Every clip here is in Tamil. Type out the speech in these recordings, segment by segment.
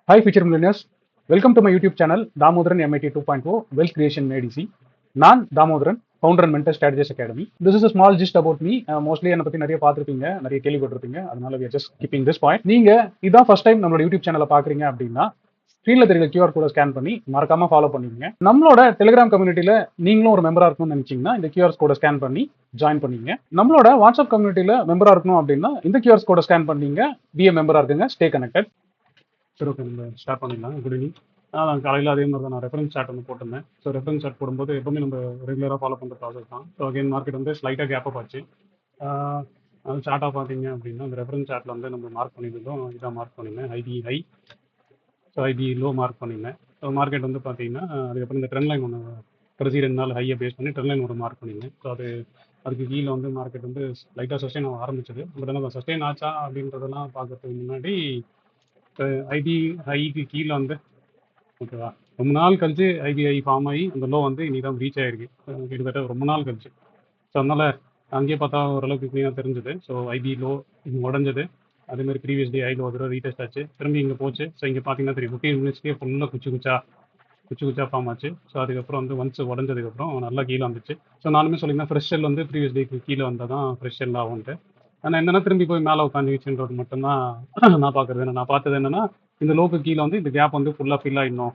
Hi, future millionaires. Welcome to my YouTube channel, Damodaran MIT 2.0 Wealth Creation Made Easy. நான் Damodaran, founder and mentor strategist academy. This is a small gist about me. Mostly என்னை பற்றி நிறைய பார்த்துருப்பீங்க, நிறைய கேள்விப்பட்டிருப்பீங்க. அதனால we are just keeping this point. நீங்க இதான் ஃபர்ஸ்ட் டைம் நம்மளோட யூடியூப் சேனலை பார்க்குறீங்க அப்படின்னா ஸ்க்ரீனில் தெரியுற QR கோடை ஸ்கேன் பண்ணி மறக்காம ஃபாலோ பண்ணிக்கங்க. நம்மளோட டெலிகிராம் கம்யூனிட்டியில் நீங்களும் ஒரு மெம்பராக இருக்கணும்னு நினைச்சீங்கன்னா இந்த QR கோடை ஸ்கேன் பண்ணி ஜாயின் பண்ணிங்க. நம்மளோட வாட்ஸ்அப் கம்யூனிட்டியில் மெம்பராக இருக்கணும் அப்படின்னா இந்த QR கோடை ஸ்கேன் பண்ணீங்க, பிஏ மெம்பராக இருக்குங்க, ஸ்டே கனெக்டட். சரி, ஓகே, நம்ம ஸ்டார்ட் பண்ணிடலாம். Good evening. நான் காலையில் அதே மாதிரி தான் நான் ரெஃபரன்ஸ் சார்ட் வந்து போட்டிருந்தேன். ஸோ ரெஃபரன்ஸ் சார்ட் போடும்போது எப்பவுமே நம்ம ரெகுலராக ஃபாலோ பண்ணுற ப்ராசஸ் தான். ஸோ அகைன் மார்க்கெட் வந்து ஸ்லைட்டாக கேப் அப் ஆச்சு. அது சார்ட்டாக பார்த்தீங்க அப்படின்னா அந்த ரெஃபரன்ஸ் சார்ட்டில் வந்து நம்ம மார்க் பண்ணியிருந்தோம். இதாக மார்க் பண்ணியிருந்தேன், IP high, so IP low mark பண்ணியிருந்தேன். ஸோ மார்க்கெட் வந்து பார்த்தீங்கன்னா அதுக்கப்புறம் இந்த ட்ரெண்ட் லைன் ஒன்று கடைசி 2 நாள் ஹையை பேஸ் பண்ணி ட்ரெண்ட் லைன் ஒரு மார்க் பண்ணியிருந்தேன். ஸோ அதுக்கு கீழே வந்து மார்க்கெட் வந்து லைட்டாக சஸ்டெயின் ஆக ஆரம்பிச்சது. பட் ஆனால் சஸ்டெயின் ஆச்சா அப்படின்றதெல்லாம் பார்க்கறதுக்கு முன்னாடி ஐபி ஹைக்கு கீழே வந்து ஓகேவா ரொம்ப நாள் கழிச்சு ஐபிஐ ஃபார்ம் ஆகி அந்த லோ வந்து இன்னைக்கு தான் ரீச் ஆயிருக்கு, கிட்டத்தட்ட ரொம்ப நாள் கழிச்சு. ஸோ அதனால அங்கேயே பார்த்தா ஓரளவுக்கு க்ளீனாக தெரிஞ்சுது. ஸோ ஐபி லோ உடஞ்சது. அதேமாதிரி ப்ரீவியஸ் டே ஐல ஒரு தடவை ரீடெஸ்ட் ஆச்சு, திரும்பி இங்கே போச்சு. ஸோ இங்கே பார்த்தீங்கன்னா தெரியும் 15 மினிட்ஸ்லேயே ஃபுல்லாக குச்சி ஃபார்ம் ஆச்சு. ஸோ அதுக்கப்புறம் வந்து ஒன்ஸ் உடஞ்சதுக்கப்புறம் நல்லா கீழே வந்துச்சு. ஸோ நானுமே சொல்லியிருந்தேன் ஃப்ரெஷ் செல் வந்து ப்ரீவியஸ் டேக்கு கீழே வந்தால் தான் ஃப்ரெஷ் செல் ஆகும்ட்டு. ஆனால் என்னன்னா திரும்பி போய் மேலே உட்காந்துச்சுன்றது மட்டும்தான் நான் பார்க்குறது. நான் பார்த்தது என்னன்னா இந்த லோக்கு கீழே வந்து இந்த கேப் வந்து ஃபுல்லாக ஃபில் ஆகிடணும்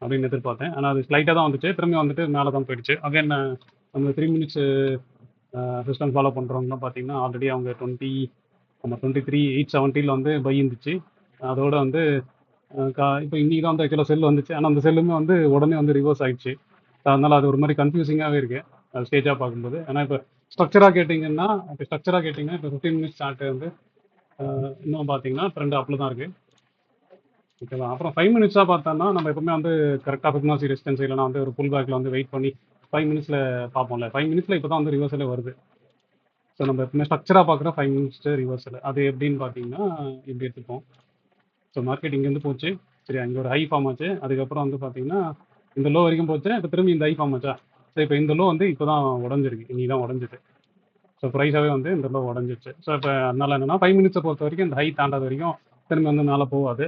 அப்படின்னு எதிர்பார்த்தேன். ஆனால் அது ஸ்லைட்டாக தான் வந்துச்சு, திரும்பி வந்துட்டு மேலே தான் போயிடுச்சு. அகைன் நம்ம 3 மினிட்ஸ் சிஸ்டம் ஃபாலோ பண்ணுறவங்கலாம் பார்த்தீங்கன்னா ஆல்ரெடி அவங்க 23,870 வந்து பை இருந்துச்சு. அதோட வந்து இப்போ இன்னைக்கு தான் வந்து ஆக்சுவலாக செல் வந்துச்சு. ஆனால் அந்த செல்லுமே வந்து உடனே வந்து ரிவர்ஸ் ஆயிடுச்சு. அதனால அது ஒரு மாதிரி கன்ஃபியூசிங்காகவே இருக்கு ஸ்டேஜாக பார்க்கும்போது. ஏன்னா இப்போ ஸ்ட்ரக்சராக கேட்டிங்கன்னா இப்போ 15 மினிட்ஸ் சார்ட்டு வந்து இன்னும் பார்த்தீங்கன்னா ட்ரெண்ட் அப்பில் தான் இருக்குது. ஓகேவா. அப்புறம் 5 மினிட்ஸாக பார்த்தோம்னா நம்ம எப்பவுமே வந்து கரெக்டாக ஃபிப்னாசி ரெசிஸ்டன்ஸ் இல்லைனா வந்து ஒரு புல் பேக்கில் வந்து வெயிட் பண்ணி 5 மினிட்ஸில் பார்ப்போம்ல. 5 மினிட்ஸில் இப்போ தான் வந்து ரிவர்சலே வருது. ஸோ நம்ம எப்பவுமே ஸ்ட்ரக்சராக பார்க்குற 5 மினிட்ஸ் ரிவர்சல் அது எப்படின்னு பார்த்தீங்கன்னா இப்படி எடுத்துப்போம். ஸோ மார்க்கெட் இங்கேருந்து போச்சு, சரி, அங்கே ஒரு ஹை ஃபார்ம் ஆச்சு. அதுக்கப்புறம் வந்து பார்த்தீங்கன்னா இந்த லோ வரைக்கும் போச்சு. இப்போ திரும்பி இந்த ஹை ஃபார்ம் ஆச்சா. ஸோ இப்போ இந்த லோ வந்து இப்போ தான் உடஞ்சிருக்கு, இன்னைக்கு தான் உடஞ்சிது. ஸோ ப்ரைஸாகவே வந்து இந்த லோ உடஞ்சிச்சு. ஸோ இப்போ அதனால என்னன்னா 5 மினிட்ஸை பொறுத்த வரைக்கும் இந்த ஹை தாண்டாத வரைக்கும் திரும்பி வந்து மேலே போகாது.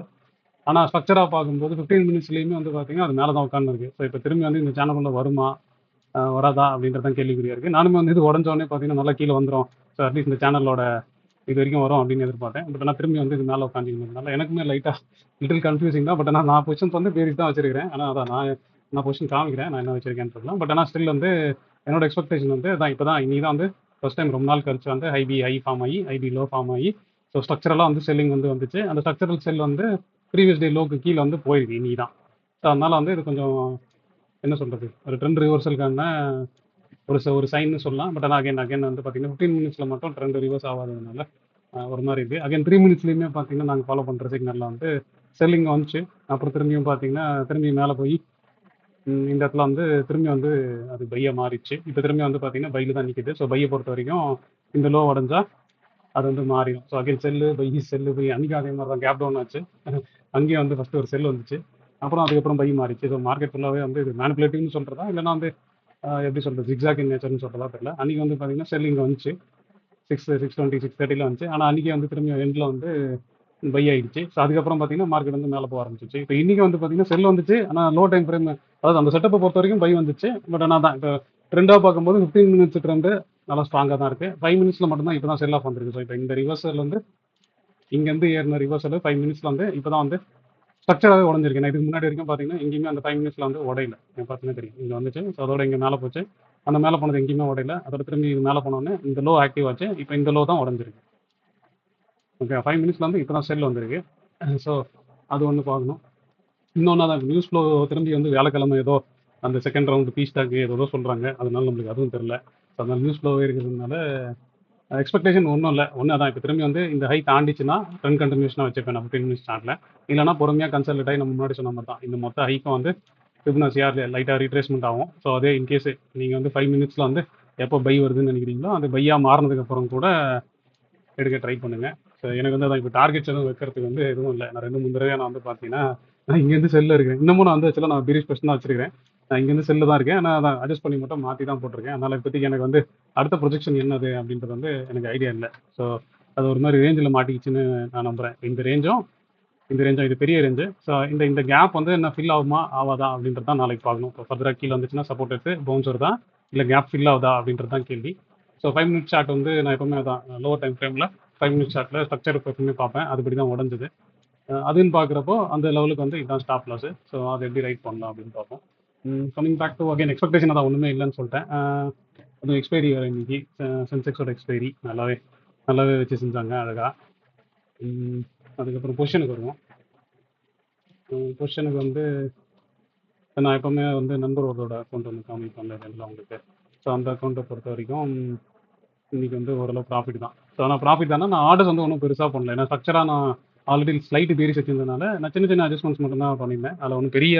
ஆனால் ஸ்ட்ரக்சராக பார்க்கும்போது 15 மினிட்ஸ்லேயுமே வந்து பார்த்தீங்கன்னா அது மேலே தான் உட்காந்துருக்கு. ஸோ இப்போ திரும்பி வந்து இந்த சேனலுக்குள்ள வருமா வராதா அப்படின்றதான் கேள்விக்குறியா இருக்குது. நானுமே வந்து இது உடஞ்சோடனே பார்த்தீங்கன்னா நல்லா கீழே வந்துடும், ஸோ அட்லீஸ்ட் இந்த சேனலோட இது வரைக்கும் வரும் அப்படின்னு எதிர்பார்த்தேன். பட் ஆனால் திரும்பி வந்து இது மேலே உட்காந்துக்கிறதுனால எனக்குமே லைட்டாக லிட்டில் கன்ஃபியூசிங் தான். பட் ஆனால் நான் பொசிஷன்ஸ் வந்து பேரிஸ் தான் வச்சிருக்கிறேன். ஆனால் அதான் நான் பொசிஷன் காமிக்கிறேன் நான் என்ன வச்சிருக்கேன்னு. பட் ஆனால் ஸ்டில் வந்து என்னோட எக்ஸ்பெக்டேஷன் வந்து அதான் இப்போ தான் இன்னைக்கு தான் வந்து ஃபர்ஸ்ட் டைம் ரொம்ப நாள் கழிச்சு வந்து ஹை ஃபார்ம் ஆகி ஐபி லோ ஃபார்ம் ஆகி ஸோ ஸ்ட்ரக்சரெல்லாம் வந்து செல்லிங் வந்து வந்துச்சு. அந்த ஸ்ட்ரக்சரல் செல் வந்து ப்ரீவியஸ் டே லோக்கு கீழே வந்து போயிருக்கு இன்னைக்கு தான். ஸோ அதனால வந்து இது கொஞ்சம் என்ன சொல்கிறது, ஒரு ட்ரெண்ட் ரிவர்சலுக்கான ஒரு சைன்னு சொல்லலாம். பட் ஆனால் அகைன் வந்து பார்த்தீங்கன்னா 15 மினிட்ஸில் மட்டும் ட்ரெண்ட் ரிவர்ஸ் ஆகாததுனால ஒரு மாதிரி இருக்குது. அகைன் 3 மினிட்ஸ்லையுமே பார்த்தீங்கன்னா நாங்கள் ஃபாலோ பண்ணுற சிக்னலில் வந்து செல்லிங் வந்துச்சு. அப்புறம் திரும்பியும் பார்த்தீங்கன்னா திரும்பி மேலே போய் இந்த இடத்துல வந்து திரும்பி வந்து அது பையை மாறிடுச்சு. இப்போ திரும்பி வந்து பார்த்தீங்கன்னா பையில் தான் நிற்கிது. ஸோ பையை பொறுத்த வரைக்கும் இந்த லோ உடஞ்சா அது வந்து மாறிடும். ஸோ அகைன் செல்லு பை அன்றைக்கி அதே மாதிரி தான் கேப் டவுன் ஆச்சு. அங்கேயும் வந்து ஃபஸ்ட்டு ஒரு செல் வந்துச்சு, அப்புறம் அதுக்கப்புறம் பை மாறிச்சு. ஸோ மார்க்கெட் ஃபுல்லாகவே வந்து இது மேனிப்புலேட்டிவ்னு சொல்கிறதா இல்லைனா வந்து எப்படி சொல்கிறது ஜிக்ஸாக் இன் நேச்சர்னு சொல்கிறதா தெரியல. அன்றைக்கி வந்து பார்த்தீங்கன்னா செல்லிங் வந்துச்சு 620 630 வந்துச்சு. ஆனால் அன்றைக்கி வந்து திரும்பி எண்டில் வந்து பை ஆகிடுச்சு. ஸோ அதுக்கப்புறம் பார்த்தீங்கன்னா மார்க்கெட் வந்து மேலே போக ஆரம்பிச்சிச்சு. இப்போ இன்றைக்கி வந்து பார்த்தீங்கன்னா செல் வந்துச்சு, ஆனால் லோ டைம் ஃப்ரேம் அதாவது அந்த செட்டப்பை பொறுத்த வரைக்கும் பை வந்துச்சு. பட் ஆனால் தான் இப்போ ட்ரெண்டாக பார்க்கும்போது 15 மினிட்ஸ் ட்ரெண்டு நல்லா ஸ்ட்ராங்காக தான் இருக்குது. 5 மினிட்ஸில் மட்டும்தான் இப்போ தான் செல் ஆஃப் வந்துருக்கு. ஸோ இப்போ இந்த ரிவர்சல் வந்து இங்கேருந்து ஏறின ரிவர்சல் 5 மினிட்ஸில் வந்து இப்போ தான் வந்து ஸ்ட்ரக்சராகவே உடஞ்சிருக்கு. நான் இதுக்கு முன்னாடி வரைக்கும் பார்த்தீங்கன்னா எங்கேயுமே அந்த 5 மினிட்ஸில் வந்து உடையில. எனக்கு பார்த்தீங்கன்னா தெரியும் இங்கே வந்துச்சு. ஸோ அதோட இங்கே மேலே போச்சு. அந்த மேலே போனது எங்கேயுமே உடையில. அதோட திரும்பி இது மேலே போனோடனே இந்த லோ ஆக்டிவ் ஆச்சு. இப்போ இந்த லோ தான் உடஞ்சிருக்கு. ஓகே, 5 மினிட்ஸில் வந்து இப்போ தான் செல் வந்திருக்கு. ஸோ அது ஒன்று பார்க்கணும். இன்னொன்று தான் நியூஸ் ஃப்ளோ திரும்பி வந்து வியாழக்கிழமை ஏதோ அந்த செகண்ட் ரவுண்டு பீஸ் டாக் ஏதோ சொல்கிறாங்க. அதனால நம்மளுக்கு அதுவும் தெரில. ஸோ அதனால நியூஸ் ஃப்ளோவே இருக்கிறதுனால எக்ஸ்பெக்டேஷன் ஒன்றும் இல்லை. ஒன்று அதான் இப்போ திரும்பி வந்து இந்த ஹை தாண்டிச்சுன்னா ட்ரெண்ட் கண்டினியூஷனாக வச்சுருப்பேன் நான் 15 மினிட்ஸ் ஸ்டார்ட்டில். இல்லைனா பொறுமையாக கன்சல்ட் ஆகி நம்ம முன்னாடி சொன்ன மாதிரி தான் இந்த மொத்த ஹைக்கும் வந்து ஃபிப்னாசியாக லைட்டாக ரீட்ரேஸ்மெண்ட் ஆகும். ஸோ அதே இன்கேஸ் நீங்கள் வந்து 5 மினிட்ஸில் வந்து எப்போ பை வருதுன்னு நினைக்கிறீங்களோ அந்த பையாக மாறினதுக்கப்புறம் கூட எடுக்க ட்ரை பண்ணுங்கள். ஸோ எனக்கு வந்து அதான் இப்போ டார்கெட்ஸ் எதுவும் வைக்கிறதுக்கு வந்து எதுவும் இல்லை. நான் 2-3 தடவை நான் வந்து பார்த்தீங்கன்னா நான் இங்கேருந்து செல்லில் இருக்கேன். இன்னமும் நான் வந்து ஆக்சுவலாக நான் பீரிஷ் பெஸ்ட் தான் வச்சிருக்கேன். நான் இங்கேருந்து செல்லில் தான் இருக்கேன். ஆனால் அதான் அட்ஜஸ்ட் பண்ணி மட்டும் மாற்றி தான் போட்டிருக்கேன். அதனால் இப்போதைக்கு எனக்கு வந்து அடுத்த ப்ரொஜெக்ஷன் என்னது அப்படின்றது வந்து எனக்கு ஐடியா இல்லை. ஸோ அது ஒரு மாதிரி ரேஞ்சில் மாட்டிக்கிச்சுன்னு நான் நம்புகிறேன். இந்த ரேஞ்சும் இந்த ரேஞ்சும் இது பெரிய ரேஞ்சு. ஸோ இந்த கேப் வந்து என்ன ஃபில் ஆகுமா ஆகாதா அப்படின்றது தான் நாளைக்கு பார்க்கணும். இப்போ ஃபர்தராக கீழே வந்துச்சுன்னா சப்போர்ட் எடுத்து பவுன்ஸ் வருதா, இல்லை கேப் ஃபில் ஆகுதா அப்படின்றது தான் கேள்வி. ஸோ 5 மினிட் சார்ட் வந்து நான் எப்பவுமே தான் லோவர் டைம் ஃப்ரேமில் 5 மினிட் சார்ட்டில் ஸ்ட்ரக்சர் எப்பவுமே பார்ப்பேன். அதுபடி தான் உடஞ்சது. அதுன்னு பார்க்குறப்போ அந்த லெவலுக்கு வந்து இதுதான் ஸ்டாப் லாஸ். ஸோ அதை எப்படி ரைட் பண்ணலாம் அப்படின்னு பார்ப்போம். Coming back to again expectation தான் ஒன்றுமே இல்லைன்னு சொல்லிட்டேன். அதுவும் எக்ஸ்பைரி வேறு இன்னைக்கு சென்செக்ஸோட எக்ஸ்பைரி நல்லாவே நல்லாவே வச்சு செஞ்சாங்க அழகாக. அதுக்கப்புறம் பொசிஷனுக்கு வருவோம். பொசிஷனுக்கு வந்து நான் எப்போவுமே வந்து நண்பரோட அக்கௌண்ட் வந்து காமிப்பேன் எல்லாம் உங்களுக்கு. ஸோ அந்த அக்கௌண்ட்டை பொறுத்த வரைக்கும் இன்னைக்கு வந்து ஓரளவு ப்ராஃபிட் தான். ஸோ ஆனால் ப்ராஃபிட் தானே நான் ஆர்டர்ஸ் வந்து ஒன்றும் பெருசாக பண்ணல. ஏன்னா ஸ்ட்ரக்சராக நான் ஆல்ரெடி ஸ்லைட்டு பேரிஸ் வச்சிருந்ததுனால நான் சின்ன சின்ன அட்ஜஸ்ட்மெண்ட்ஸ் மட்டும் தான் பண்ணியிருந்தேன். அதில் ஒன்றும் பெரிய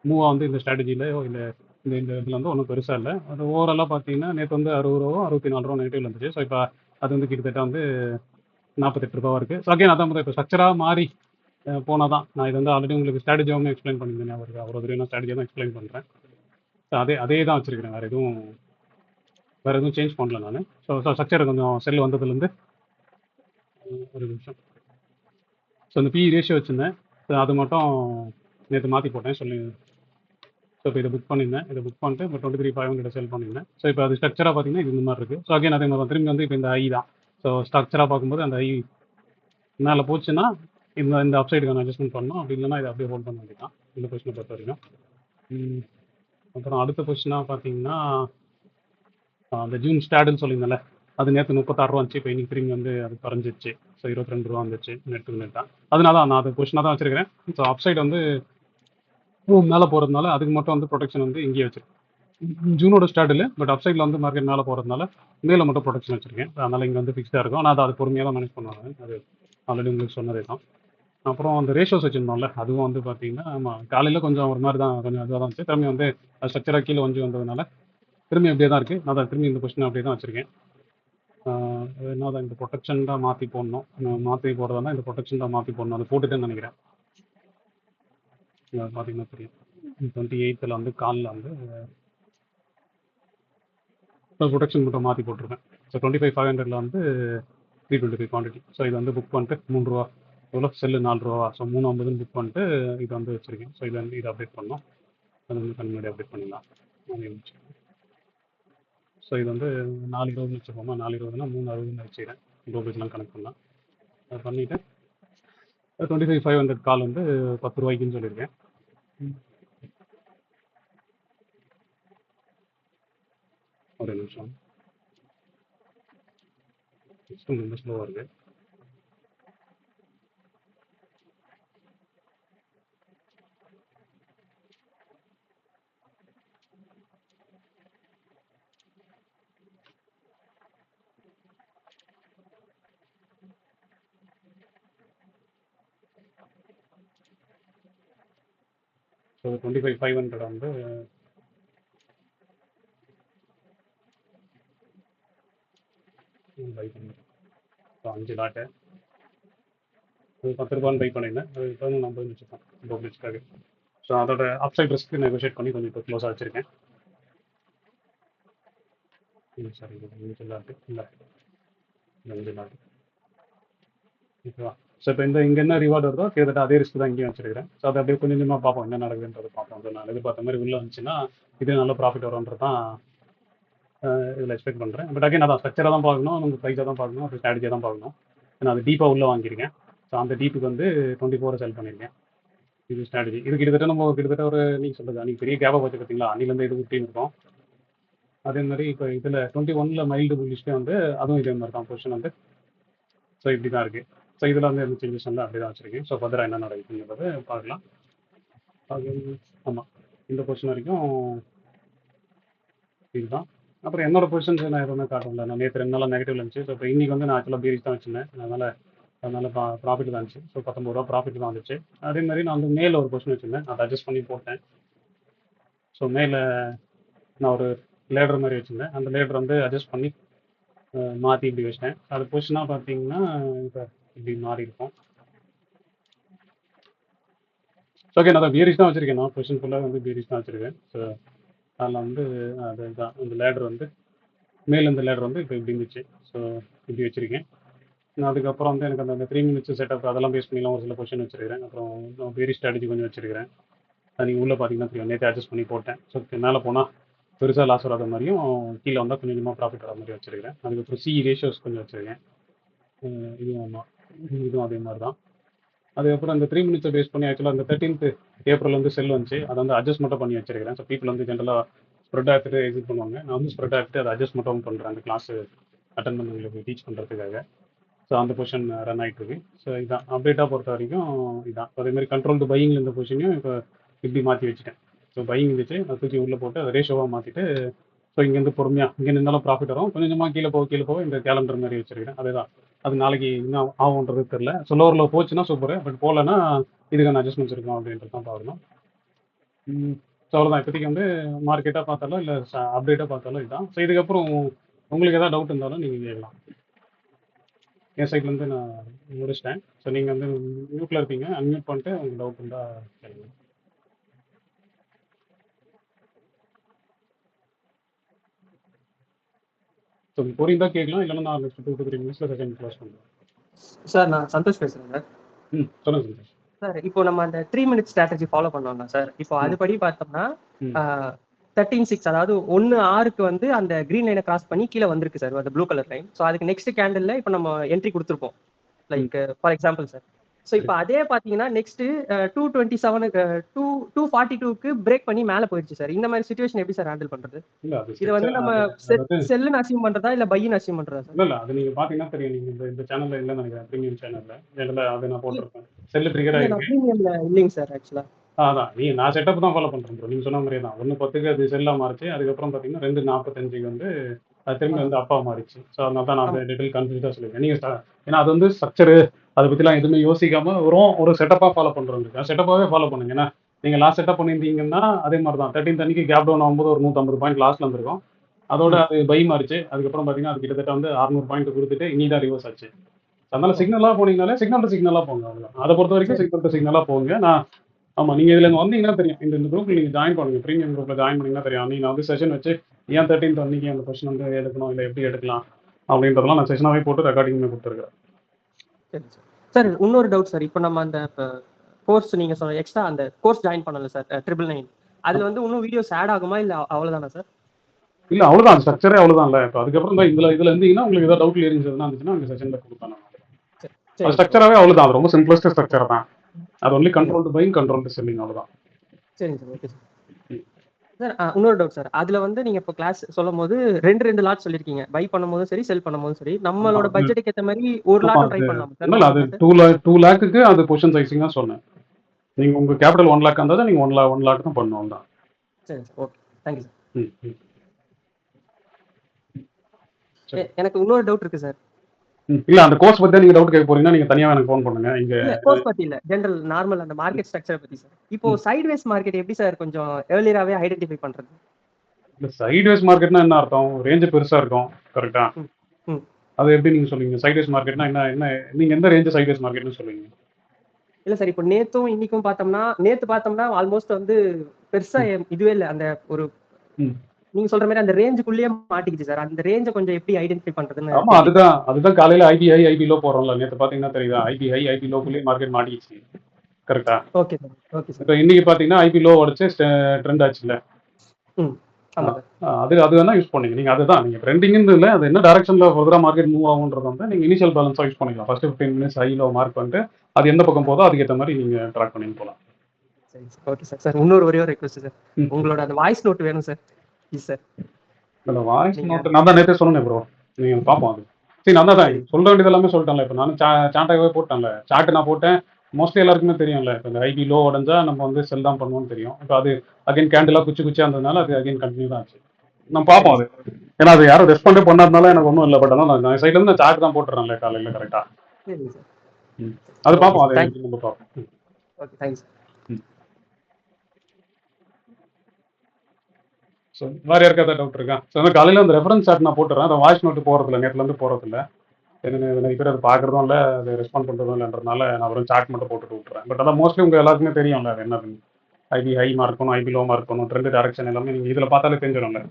மூவாக வந்து இந்த ஸ்ட்ராட்டஜிலையோ இல்லை இந்த இதில் வந்து ஒன்றும் பெருசாக இல்லை. அது ஓவராலாக பார்த்தீங்கன்னா நேற்று வந்து 60 ரூபா 64 ரூபா நெகட்டிவ்ல இருந்துச்சு. ஸோ இப்போ அது வந்து கிட்டத்தட்ட வந்து 48 ரூபாவா இருக்குது. ஸோ அகைன் அதான் இப்போ ஸ்ட்ரக்சராக மாறி போனால் தான் நான் இது வந்து ஆல்ரெடி உங்களுக்கு ஸ்ட்ராட்டஜியாகவும் எக்ஸ்பிளைன் பண்ணியிருந்தேன். அவருக்கு அவ்வளோ தூரம் நான் ஸ்ட்ராட்டஜியாக தான் எக்ஸ்பிளைன் பண்ணுறேன். ஸோ அதே தான் வச்சிருக்கிறேன். வேறு எதுவும் சேஞ்ச் பண்ணல நான். ஸோ ஸ்ட்ரக்சர் கொஞ்சம் செல் வந்ததுலேருந்து ஒரு நிமிஷம். ஸோ இந்த பிஇ ரேஷியோ வச்சுருந்தேன். ஸோ அது மட்டும் நேற்று மாற்றி போட்டேன் சொல்லி. ஸோ இப்போ இதை புக் பண்ணியிருந்தேன். இதை புக் பண்ணிட்டு இப்போ 23,500 செல் பண்ணியிருந்தேன். ஸோ இப்போ அது ஸ்ட்ரக்சராக பார்த்தீங்கன்னா இது இந்த மாதிரி இருக்குது. ஸோ அகைன் அதே மாதிரி திரும்பி வந்து இப்போ இந்த ஐ தான். ஸோ ஸ்ட்ரக்சராக பார்க்கும்போது அந்த ஐ மேலே போச்சுன்னா இந்த அப்சைடுக்கான அட்ஜஸ்ட்மெண்ட் பண்ணணும். அப்படி இல்லைன்னா இதை அப்படியே ஹோல்ட் பண்ண வேண்டியதான் இந்த பொசிஷனை பொறுத்த வரைக்கும். அப்புறம் அடுத்த பொசிஷனாக பார்த்தீங்கன்னா அந்த ஜூன் ஸ்டாடுன்னு சொல்லியிருந்தேன்ல, அது நேற்று 36 ரூபா இருந்துச்சு. இப்போ இன்னைக்கு திரும்பி வந்து அது குறைஞ்சிச்சு. ஸோ 22 ரூபா வந்துச்சு நெட்டுக்கு நெட்டாக. அதனால நான் அது பொசிஷனாக தான் வச்சிருக்கிறேன். ஸோ அப்சைடு வந்து மேலே போகிறதுனால அதுக்கு மட்டும் வந்து ப்ரொடெக்ஷன் வந்து இங்கேயே வச்சிருக்கேன். ஜூனோட ஸ்டார்ட் இல்லை, பட் அப்சைடில் வந்து மார்க்கெட் மேலே போகிறதுனால மேலே மட்டும் ப்ரொடெக்ஷன் வச்சிருக்கேன். அதனால் இங்கே வந்து ஃபிக்ஸ்டாக இருக்கும். ஆனால் அது பொறுமையாக தான் மேனேஜ் பண்ணுவாங்க. அது ஆல்ரெடி உங்களுக்கு சொன்னதே தான். அப்புறம் அந்த ரேஷியோஸ் வச்சுருந்தோம்ல, அதுவும் வந்து பார்த்தீங்கன்னா ஆமாம் காலையில் கொஞ்சம் ஒரு மாதிரி தான் கொஞ்சம் இதுவாக தான் இருந்துச்சு. திரும்பி வந்து ஸ்ட்ரக்சராக கீழே வந்ததுனால திரும்பி அப்படியே தான் இருக்குது. நான் திரும்பி இந்த கொஸ்டின் அப்படியே தான் வச்சுருக்கேன். என்ன தான் இந்த ப்ரொடெக்ஷன் தான் மாற்றி போடணும். மாற்றி போடுறதா இந்த ப்ரொடெக்ஷன் தான் மாற்றி போடணும். அது போட்டுட்டேன்னு நினைக்கிறேன். பார்த்தீங்கன்னா தெரியும். 28th வந்து காலில் வந்து ப்ரொடெக்ஷன் மட்டும் மாற்றி போட்டிருக்கேன். ஸோ 25,500 வந்து 325 குவான்டிட்டி. ஸோ இது வந்து புக் பண்ணிட்டு 3 ரூபா எவ்வளோ செல்லு 4 ரூபா. ஸோ 350 புக் பண்ணிட்டு இது வந்து வச்சுருக்கேன். ஸோ இதை வந்து இதை அப்டேட் பண்ணோம். அது வந்து கண்முன்னாடி அப்டேட் பண்ணிடலாம். ஸோ இது வந்து 4:20 வச்சுக்கோமா. 4:20னா 3:60 வச்சுக்கிறேன். ப்ரோக்கேஜ்லாம் கனெக்ட் பண்ணலாம். அதை பண்ணிவிட்டு 25,500 கால் வந்து 10 ரூபாய்க்குன்னு சொல்லியிருக்கேன். ஒரு நிமிஷம் சிஸ்டம் ரொம்ப ஸ்லோவாக இருக்குது. ஸோ 25,500 வந்து பை பண்ணேன். ஸோ 5 லாட்டு 10 ரூபான்னு பை பண்ணியிருந்தேன். அது 1150 வச்சுருக்கேன் ப்ரோக்கரேஜ்க்காக. ஸோ அதோட அப்சைட் ரிஸ்க் நெகோஷியேட் பண்ணி கொஞ்சம் இப்போ க்ளோஸாக வச்சுருக்கேன். சரி 5 லாட்டு இல்லை 5 லாட்டு ஓகேவா. ஸோ இப்போ இங்கே என்ன ரிவார்டு வருதோ கிட்டத்தட்ட அதே ரிஸ்க் தான் இங்கேயும் வச்சிருக்கிறேன். ஸோ அதை அப்படியே கொஞ்சம் கொஞ்சமாக பார்ப்போம் என்ன நடக்குதுன்றதை பார்ப்போம். ஸோ நான் எதிர்பார்த்த மாதிரி உள்ளே வந்துச்சுன்னா இதே நல்ல ப்ராஃபிட் வரும்ன்றது தான் இதில் எக்ஸ்பெக்ட் பண்ணுறேன். பட் அகைன் அதான் ஸ்ட்ரக்சராக தான் பார்க்கணும், நம்ம ப்ரைஸாக தான் பார்க்கணும், அது ஸ்ட்ராட்டஜியாக தான் பார்க்கணும். நான் அது டீப்பாக உள்ளே வாங்கியிருக்கேன். ஸோ அந்த டீப்புக்கு வந்து 24 செல் பண்ணியிருக்கேன். இது ஸ்ட்ராட்டஜி. இது கிட்டத்தட்ட ஒரு நீங்கள் சொல்கிறது அன்றைக்கி பெரிய கேப்பாக வச்சு பார்த்தீங்களா, அன்னிலேருந்து இது விட்டின்னு இருக்கும். அதே மாதிரி இப்போ இதில் 21ல மைல்டு புல்லிஷ்லேயே வந்து அதுவும் இதே மாதிரி தான் பொசிஷன் வந்து. ஸோ இப்படி தான் இருக்குது. ஸோ இதில் வந்து எந்த சேஞ்சஸ் வந்து அப்படி தான் வச்சுருக்கேன். ஸோ ஃபர்தராக என்ன நடக்குதுன்றது பார்க்கலாம். அது ஆமாம் இந்த பொசிஷன் வரைக்கும் இதுதான். அப்புறம் என்னோட பொசிஷன்ஸ் நான் எதுவுமே காட்டல. நான் நேற்று 2 நாளாக நெகட்டிவ்ல இருந்துச்சு. ஸோ இப்போ இன்னைக்கு வந்து நான் ஆக்சுவலாக பீரிஸ் தான் வச்சிருந்தேன். அதனால் ப்ராஃபிட் தான் இருந்துச்சு. ஸோ 19 ரூபா ப்ராஃபிட் தான் வந்துச்சு. அதே மாதிரி நான் வந்து மேலே ஒரு பொசிஷன் வச்சுருந்தேன். அதை அட்ஜஸ்ட் பண்ணி போட்டேன். ஸோ மேலே நான் ஒரு லேடர் மாதிரி வச்சுருந்தேன். அந்த லேடர் வந்து அட்ஜஸ்ட் பண்ணி மாற்றி இப்படி வச்சிட்டேன். அது பொசிஷனாக பார்த்தீங்கன்னா இப்போ இப்படி மாறி இருக்கும். ஸோ ஓகே நான் பீரிஸ் தான் வச்சுருக்கேன். நான் பொசிஷன் ஃபுல்லாக வந்து பீரிஸ் தான் வச்சுருக்கேன். ஸோ அதில் வந்து அதுதான் இந்த லேடர் வந்து மேலே இந்த லேடர் வந்து இப்போ இப்படி இருந்துச்சு. ஸோ இப்படி வச்சுருக்கேன். அதுக்கப்புறம் வந்து எனக்கு அந்த 3 மினிட்ஸ் செட்டப் அதெல்லாம் பேஸ் பண்ணிலாம் ஒரு சில கொஸ்டின் வச்சிருக்கிறேன். அப்புறம் வெரி ஸ்ட்ராட்டஜி கொஞ்சம் வச்சிருக்கிறேன். அது நீங்கள் உள்ளே பார்த்தீங்கன்னா தெரியும், நேற்று அட்ஜஸ்ட் பண்ணி போட்டேன். ஸோ மேலே போனால் பெருசாக லாஸ் வராத மாதிரியும், கீழே வந்தால் கொஞ்சம் கொஞ்சமாக ப்ராஃபிட் வர மாதிரி வச்சிருக்கிறேன். அதுக்கப்புறம் சிஇ ரேஷியோஸ் கொஞ்சம் வச்சிருக்கேன். இதுவும் ஆமாம், இதுவும் அதே மாதிரி தான். அதுக்கப்புறம் அந்த 3 மினிட்ஸை பேஸ் பண்ணி ஆக்சுவலாக அந்த 13th ஏப்ரல் வந்து செல் வந்துச்சு. அதை வந்து அட்ஜஸ்ட் மட்டும் பண்ணி வச்சிருக்கிறேன். ஸோ பீப்புள் வந்து ஜென்ரலாக ஸ்ப்ரெட் ஆகிட்டு எக்ஸிட் பண்ணுவாங்க. நான் வந்து ஸ்ப்ரெட் ஆகிட்டு அதை அட்ஜஸ்ட் மட்டும் பண்ணுறேன் அந்த கிளாஸ் அட்டன் பண்ணவங்களுக்கு டீச் பண்ணுறதுக்காக. ஸோ அந்த பொசிஷன் ரன் ஆகிட்டு இருக்கு. ஸோ இதான் அப்டேட்டாக பொறுத்த வரைக்கும் இதான். அதேமாதிரி கண்ட்ரோல் டு பையிங் இந்த பொசிஷனையும் இப்போ இப்படி மாற்றி வச்சுட்டேன். ஸோ பையிங் இருந்துச்சு, அதை தூக்கி உள்ளே போட்டு அதை ரேஷோவாக மாற்றிட்டு, ஸோ இங்கேருந்து பொறுமையாக இங்கே இருந்தாலும் ப்ராஃபிட் வரும், கொஞ்சம் கொஞ்சமாக கீழே போக இந்த கேலண்டர் மாதிரி வச்சிருக்கேன். அதே தான், அது நாளைக்கு என்ன ஆகுன்றது தெரில. ஸோ லோவரில் போச்சுன்னா சூப்பர், பட் போகலன்னா இதுக்கான அட்ஜஸ்ட்மெண்ட்ஸ் இருக்கும் அப்படின்றது தான் பார்க்கணும். ஸோ அவ்வளோதான். இப்போதைக்கு வந்து மார்க்கெட்டாக பார்த்தாலும் இல்லை அப்டேட்டாக பார்த்தாலும் இதுதான். ஸோ இதுக்கப்புறம் உங்களுக்கு எதாவது டவுட் இருந்தாலும் நீங்கள் கேட்கலாம். என் சைட்லேருந்து நான் முடிச்சிட்டேன். ஸோ நீங்கள் வந்து மியூட்டில் இருப்பீங்க, அன்மியூட் பண்ணிட்டு உங்களுக்கு டவுட் இருந்தால் கேளுங்க. ஸோ புரியுதா கேட்கலாம், இல்லைன்னா நான் நெக்ஸ்ட் 2 to 3 மினிட்ஸில் செகண்ட் க்ளாஸ் பண்ணுறேன். சார் நான் சந்தோஷ் பேசுகிறேன் சார். சொல்லுங்கள் சந்தோஷ். சார் இப்போ நம்ம அந்த 3 மினிட் ஸ்ட்ராட்டஜி ஃபாலோ பண்ணோம்னா சார், இப்போ அதுபடி பார்த்தோம்னா 13-6, அதாவது 1-6க்கு வந்து அந்த கிரீன் லைனை கிராஸ் பண்ணி கீழே வந்திருக்கு சார், அந்த ப்ளூ கலர் லைன். ஸோ அதுக்கு நெக்ஸ்ட் கேண்டில் இப்போ நம்ம என்ட்ரி கொடுத்துருப்போம், like for example sir. So இப்போ அதே பார்த்தீங்கன்னா நெக்ஸ்ட் 227க்கு 242க்கு பிரேக் பண்ணி மேலே போயிடுச்சு சார். இந்த மாதிரி சுச்சுவேஷன் எப்படி சார் ஹேண்டில் பண்றது? இதை வந்து நம்ம செல்லுன்னு அசியூம் பண்றதா இல்ல பையின்னு அசியூம் பண்றதா சார்? இல்லை அது நீங்கள் பார்த்தீங்கன்னா தெரியும். நீங்கள் இந்த சேனலில் இல்லைன்னு நினைக்கிறேன், ப்ரீமியம் சேனலில் அதை நான் போட்டிருப்பேன். செல்லு ட்ரிகர் ஆகிருக்கு. ப்ரீமியம்ல இல்லைங்க சார் ஆக்சுவலாக. அதான் நான் செட்டப் தான் ஃபாலோ பண்ணுறேன் ப்ரோ. நீங்கள் சொன்ன மாதிரியே தான். 1:10க்கு அது செல்லாக மாறிச்சு. அதுக்கப்புறம் பார்த்தீங்கன்னா 2:45க்கு வந்து அது திரும்பி வந்து அப்பா மாறிச்சு. ஸோ அதனால தான் நான் டீட்டெயில் கன்ஃபியூஸாக சொல்லியிருக்கேன். நீங்கள் ஏன்னா அது வந்து ஸ்ட்ரக்சரு அதை பற்றிலாம் எதுவுமே யோசிக்காமல் ஒரு செட்டப்பாக ஃபாலோ பண்ணுறோம். செட்டப்பாகவே ஃபாலோ பண்ணுங்க. ஏன்னா நீங்கள் லாஸ்ட் செட்டப் பண்ணியிருந்தீங்கன்னா அதே மாதிரி தான் 13th அன்னைக்கு கேப் டவுன் ஆகும்போது ஒரு 150 பாயிண்ட் லாஸ்ட்டில் வந்துருக்கும். அதோட அது பை மாறிச்சு. அதுக்கப்புறம் பார்த்தீங்கன்னா அது கிட்டத்தட்ட வந்து 600 பாயிண்ட் கொடுத்துட்டு இனி தான் ரிவர்ஸ் ஆச்சு. அதனால சிக்னலாக போனீங்கனாலே சிக்னலாக போங்க. அவ்வளோ அதை பொறுத்த வரைக்கும் சிக்னலாக போங்க. நான் ஆமாம், நீங்கள் இதில் வந்தீங்கன்னா தெரியும். இந்த குரூப்பில் நீங்கள் ஜாயின் பண்ணுங்க, ப்ரீமியம் குரூப்பில் ஜாயின் பண்ணிங்கன்னா தெரியும். அன்றைக்கி நான் வந்து செஷன் வச்சு ஏன் 13th அன்றைக்கி அந்த கொஸ்டின் வந்து எடுக்கணும், இல்லை எப்படி எடுக்கலாம் அப்படின்றதெல்லாம் நான் செஷனாகவே போட்டு ரெக்கார்டிங் கொடுத்துருக்கேன். சரி சார். இன்னொரு டவுட் சார், இப்போ நம்ம அந்த கோர்ஸ் நீங்கள் சொன்ன எக்ஸ்ட்ரா அந்த கோர்ஸ் ஜாயின் பண்ணல சார் 999, அதில் வந்து இன்னும் வீடியோஸ் ஆட் ஆகுமா இல்லை அவ்வளோதானா சார்? இல்லை அவ்வளோதான், ஸ்ட்ரக்சரே அவ்வளோதான்ல. இப்போ அதுக்கப்புறம் தான் இதில் இருந்தீங்கன்னா உங்களுக்கு ஏதாவது டவுட் கிளியரிங்ஸ் எதுனா இருந்துச்சுன்னா அந்த செஷனில் கொடுத்தாங்க. ஸ்ட்ரக்சராகவே அவ்வளோதான், அது ரொம்ப சிம்பிளஸ்ட் ஸ்ட்ரக்சர் தான். அது only control to buying, control to selling, அவ்வளோதான். சரிங்க சார், ஓகே சார். சார் இன்னொரு டவுட் சார், அதில் வந்து நீங்கள் இப்போ கிளாஸ் சொல்லும் போது ரெண்டு லாட் சொல்லியிருக்கீங்க, பை பண்ணும்போதும் சரி செல் பண்ணும்போதும் சரி. நம்மளோட பட்ஜெட்டுக்கு ஏற்ற மாதிரி ஒரு லாட் ட்ரை பண்ணலாம் சார்? இல்லை அது 2 லேக்குக்கு அது பொசிஷன் சைஸிங் தான் சொன்னேன். நீங்கள் உங்கள் கேபிட்டல் 1 லேக் இருந்தால் நீங்கள் 1 லாக் தான் பண்ணணும் தான். சரி சார், ஓகே, தேங்க்யூ சார். எனக்கு இன்னொரு டவுட் இருக்கு சார். இல்ல அந்த கோர்ஸ் பத்தி நீங்க டவுட் கேட்க போறீங்கன்னா நீங்க தனியா எனக்கு ஃபோன் பண்ணுங்க. இங்க கோர்ஸ் பத்தி இல்ல, ஜெனரல் நார்மல் அந்த மார்க்கெட் ஸ்ட்ரக்சர் பத்தி சார். இப்போ சைட்வேஸ் மார்க்கெட் எப்படி சார் கொஞ்சம் ஏர்லியராவே ஐடென்டிஃபை பண்றது? இல்ல சைட்வேஸ் மார்க்கெட்னா என்ன அர்த்தம்? ரேஞ்ச் பெருசா இருக்கும், கரெக்ட்டா? அது எப்படி நீங்க சொல்லுவீங்க? சைட்வேஸ் மார்க்கெட்னா என்ன நீங்க எந்த ரேஞ்ச் சைட்வேஸ் மார்க்கெட்னு சொல்லுவீங்க? இல்ல சார், இப்போ நேத்தும் இன்னைக்கும் பார்த்தோம்னா ஆல்மோஸ்ட் வந்து பெருசா இதுவே இல்ல, அந்த ஒரு நீங்க சொல்ற மாதிரி அந்த ரேஞ்சுக்குள்ளேயே மாட்டிக்கிச்சு சார். அந்த ரேஞ்சை கொஞ்சம் எப்படி ஐடென்டிஃபை பண்றதுன்னு. ஆமா, அதுதான் காலையில ஐபி ஹை ஐபி லோ போறோம்ல. நேத்து பாத்தீங்கன்னா தெரியுதா, ஐபி ஹை ஐபி லோக்குள்ளே மார்க்கெட் மாட்டிக்கிச்சு, கரெக்ட்டா? Okay sir, okay sir. இப்போ இன்னைக்கு பாத்தீங்கன்னா ஐபி லோ உடைச்சு ட்ரெண்ட் ஆச்சுல்ல. அது வேணா யூஸ் பண்ணீங்க. நீங்க அதுதான் நீங்க ட்ரெண்டிங்னு இல்லை, அது என்ன டைரக்ஷன்ல ஃபர்தரா மார்க்கெட் மூவ் ஆகுன்றது வந்து நீங்க இனிஷியல் பேலன்ஸா யூஸ் பண்ணிக்கலாம். First 15 minutes high low mark பண்ணிட்டு அது எந்த பக்கம் போதோ அதுக்கு ஏற்ற மாதிரி நீங்க ட்ராக் பண்ணி போகலாம். சரி சார், ஓகே சார். சார் இன்னொரு ஒரே ஒரு ரெக்வெஸ்ட் சார், உங்களோட அந்த வாய்ஸ் நோட் வேணும் சார், ப்ளீஸ் சார். அந்த வாய்ஸ் நோட் நான் தான் நேற்றே சொன்னேன் ப்ரோ, நீங்க பார்ப்போம் அது. சரி, நான் தான் சொல்ல வேண்டியது எல்லாமே சொல்லிட்டேன்ல. இப்போ நான் சாட்டாகவே போட்டேன்ல, சார்ட் நான் போட்டேன். மோஸ்ட்லி எல்லாருக்குமே தெரியும்ல, இப்போ இந்த ஐபி லோ உடஞ்சா நம்ம வந்து செல் தான் பண்ணுவோம்னு தெரியும். இப்போ அது அகைன் கேண்டிலாக குச்சியாக இருந்ததுனால அது அகைன் கண்டினியூ தான் ஆச்சு. நான் பார்ப்போம் அது, ஏன்னா அது யாரும் ரெஸ்பாண்டே பண்ணாதனால எனக்கு ஒன்றும் இல்லை. பட் ஆனால் நான் சைட்லேருந்து நான் சார்ட் தான் போட்டுறேன்ல காலையில், கரெக்டாக. அது பார்ப்போம், அதை நம்ம பார்ப்போம். Okay, thanks sir. ஸோ வேறு யாருக்காவது டவுட் இருக்கா? ஸோ அந்த காலையில் அந்த ரெஃபரன்ஸ் சார்ட் நான் போட்டுறேன். அதை வாய்ஸ் நோட்டு போகிறதில்ல, நேற்றுலேருந்து போகிறதில்ல. நிறைய பேர் அதை பார்க்குறதும் இல்லை, அதை ரெஸ்பாண்ட் பண்ணுறதும் இல்லைன்றதுனால நான் வெறும் சார்ட் மட்டும் போட்டுட்டு விட்டுறேன். பட் அதான் மோஸ்ட்லி உங்கள் எல்லாருக்குமே தெரியும்ல அது என்னதுன்னு. ஐபி ஹை மார்க் பண்ணணும், ஐபி லோ மார்க் பண்ணணும், ட்ரெண்ட் டைரக்ஷன் எல்லாமே நீங்கள் இதில் பார்த்தாலே தெரிஞ்சிடும்ல.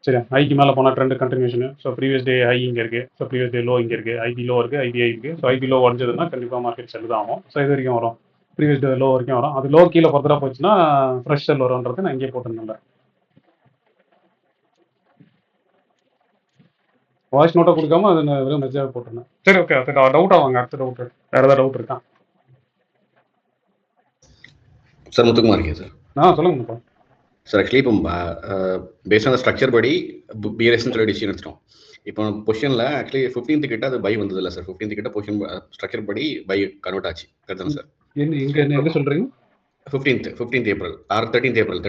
சரியா? ஹைக்கு மேலே போனால் trend continuation. So previous day high இங்கே இருக்குது, ஸோ ப்ரீவியஸ் டே லோ இங்கே இருக்குது, ஐபி லோ இருக்குது, ஐபி ஹை இருக்குது. ஸோ ஐபி லோ உடஞ்சதுன்னா கண்டிப்பாக மார்க்கெட் செல் தான் ஆகும். ஸோ இது வரைக்கும் வரும், ப்ரீவியஸ் டே லோ வரைக்கும் வரும். அது லோ கீழே ஃபர்தராக போச்சுன்னா ஃப்ரெஷ் செல் வரும்ன்றது நான் இங்கே போட்டிருந்தேன். வாய்ஸ் நோட்டை கொடுக்காம அது நான் வெறும் மெசேஜாக போட்டிருந்தேன். சரி, ஓகே. அடுத்த டவுட் ஆவாங்க. அடுத்த டவுட் வேறு ஏதாவது டவுட் இருக்கா சார்? முத்துக்குமார் இருக்கேன் சார். சொல்லுங்க சார். ஆக்சுவலி இப்போ பேஸ்ட் ஆன் ஸ்ட்ரக்சர் படி பிஆர்எஸ்ன்னு சொல்லி டிசிஷன் எடுத்துட்டோம். இப்போ பொசிஷனில் ஆக்சுவலி 15th கிட்ட அது பை வந்தது இல்லை சார். 15th கிட்ட பொசிஷன் ஸ்ட்ரக்சர் படி பை கன்வெர்ட் ஆச்சு. கரெக்டாக சார்? என்ன சொல்கிறீங்க? 15th April R 13th April